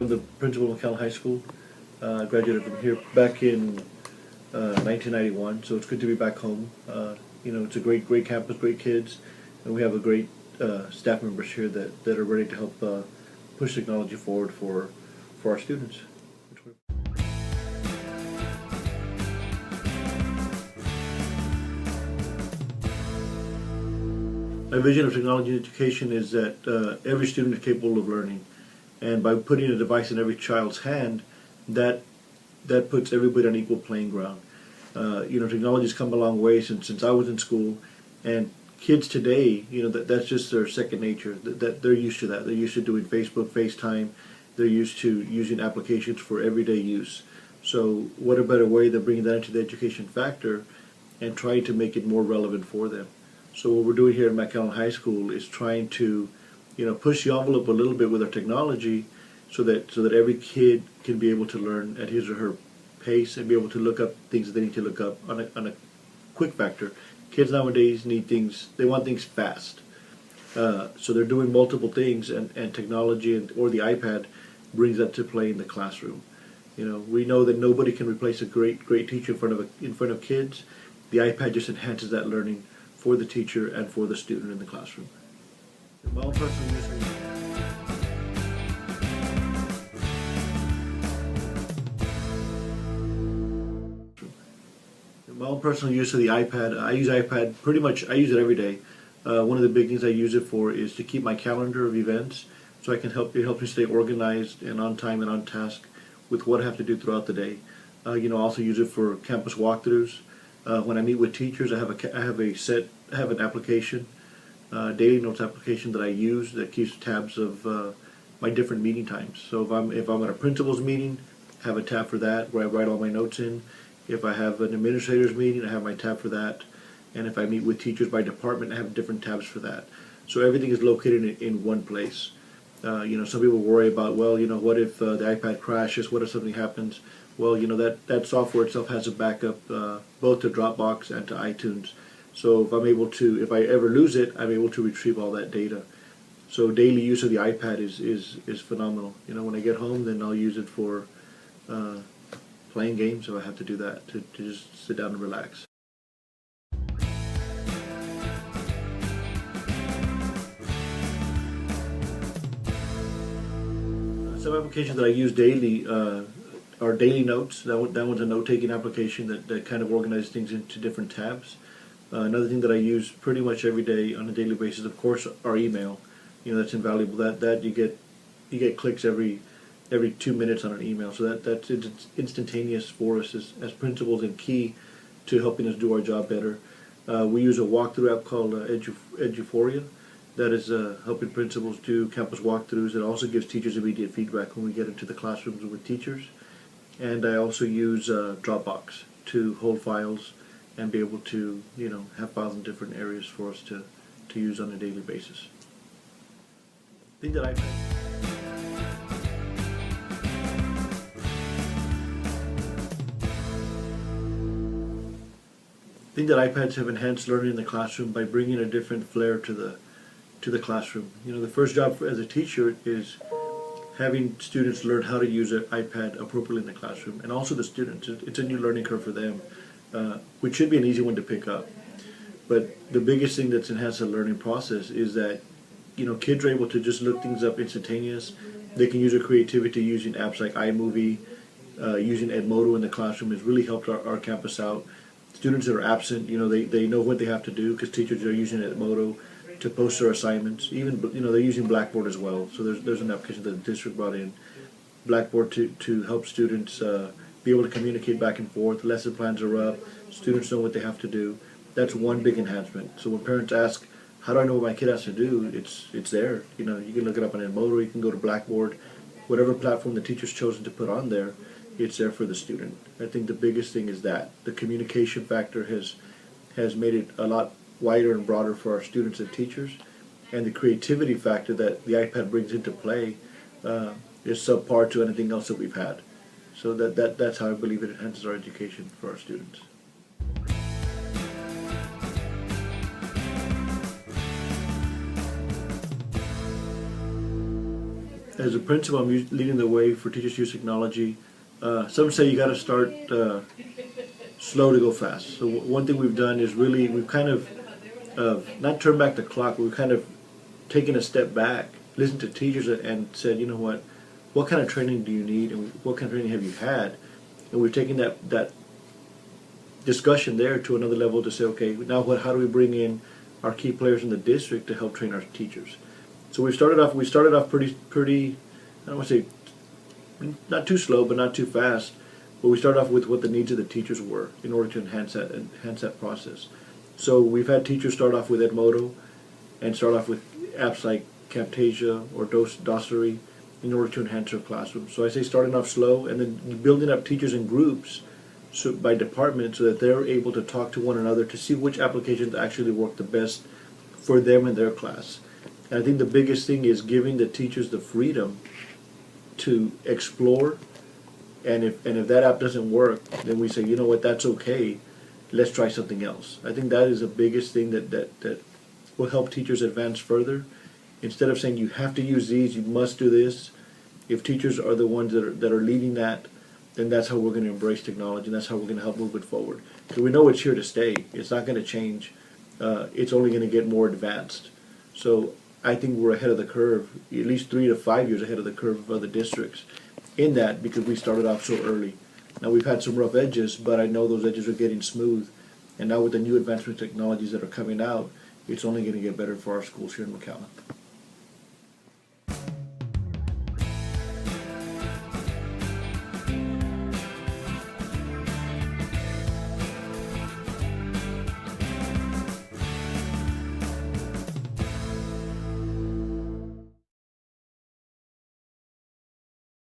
I'm the principal of McAllen High School. Graduated from here back in 1991, so it's good to be back home. It's a great campus, great kids, and we have a great staff members here that are ready to help push technology forward for our students. My vision of technology education is that every student is capable of learning, and by putting a device in every child's hand, that puts everybody on equal playing ground. Technology's come a long way since I was in school, and kids today, that's just their second nature. That they're used to that. They're used to doing Facebook, FaceTime. They're used to using applications for everyday use. So what a better way than bringing that into the education factor and trying to make it more relevant for them. So what we're doing here at McAllen High School is trying to, push the envelope a little bit with our technology, so that every kid can be able to learn at his or her pace and be able to look up things that they need to look up on a quick factor. Kids nowadays need things; they want things fast. So they're doing multiple things, and technology or the iPad brings that to play in the classroom. We know that nobody can replace a great teacher in front of kids. The iPad just enhances that learning for the teacher and for the student in the classroom. My own personal use of the iPad, I use iPad pretty much. I use it every day. One of the big things I use it for is to keep my calendar of events, so I can it helps me stay organized and on time and on task with what I have to do throughout the day. I also use it for campus walkthroughs. When I meet with teachers, I have an application, daily notes application that I use that keeps tabs of my different meeting times. So if I'm at a principal's meeting, I have a tab for that where I write all my notes in. If I have an administrator's meeting, I have my tab for that. And if I meet with teachers by department, I have different tabs for that. So everything is located in one place. Some people worry about, what if the iPad crashes? What if something happens? Well, that software itself has a backup both to Dropbox and to iTunes. So if I ever lose it, I'm able to retrieve all that data. So daily use of the iPad is phenomenal. When I get home, then I'll use it for playing games if I have to do that, to just sit down and relax. Some applications that I use daily are daily notes. That one's a note-taking application that kind of organizes things into different tabs. Another thing that I use pretty much every day on a daily basis, of course, our email. That's invaluable. That you get clicks every 2 minutes on an email. So that's instantaneous for us as principals and key to helping us do our job better. We use a walkthrough app called Eduphoria that is helping principals do campus walkthroughs. It also gives teachers immediate feedback when we get into the classrooms with teachers. And I also use Dropbox to hold files and be able to, have files in different areas for us to use on a daily basis. The thing that iPads have enhanced learning in the classroom by bringing a different flair to the classroom. The first job as a teacher is having students learn how to use an iPad appropriately in the classroom, and also the students. It's a new learning curve for them, which should be an easy one to pick up. But the biggest thing that's enhanced the learning process is that kids are able to just look things up instantaneous. They can use their creativity using apps like iMovie. Using Edmodo in the classroom has really helped our campus out. Students that are absent, they know what they have to do because teachers are using Edmodo to post their assignments. Even they're using Blackboard as well. So there's an application that the district brought in, Blackboard, to help students be able to communicate back and forth. Lesson plans are up. Students know what they have to do. That's one big enhancement. So when parents ask, how do I know what my kid has to do? It's there. You can look it up on Edmodo. You can go to Blackboard, whatever platform the teacher's chosen to put on there. It's there for the student. I think the biggest thing is that the communication factor has made it a lot wider and broader for our students and teachers, and the creativity factor that the iPad brings into play is subpar to anything else that we've had. So that's how I believe it enhances our education for our students. as a principal, I'm leading the way for teachers to use technology. Some say you got to start slow to go fast. So one thing we've done is really we've kind of not turned back the clock. We've kind of taken a step back, listened to teachers, and said, you know what kind of training do you need, and what kind of training have you had? And we've taken that discussion there to another level to say, okay, now how do we bring in our key players in the district to help train our teachers? So we started off pretty, I don't want to say not too slow, but not too fast. But we started off with what the needs of the teachers were in order to enhance that process. So we've had teachers start off with Edmodo and start off with apps like Camtasia or Dosery in order to enhance their classroom. So I say starting off slow and then building up teachers in groups by department so that they're able to talk to one another to see which applications actually work the best for them and their class. And I think the biggest thing is giving the teachers the freedom to explore, and if that app doesn't work, then we say, you know what, that's okay, let's try something else. I think that is the biggest thing that will help teachers advance further. Instead of saying you have to use these, you must do this, if teachers are the ones that are leading that, then that's how we're going to embrace technology, and that's how we're going to help move it forward. Because we know it's here to stay. It's not going to change. It's only going to get more advanced. So I think we're ahead of the curve, at least 3 to 5 years ahead of the curve of other districts in that, because we started off so early. Now we've had some rough edges, but I know those edges are getting smooth. And now with the new advancement technologies that are coming out, it's only going to get better for our schools here in McAllen.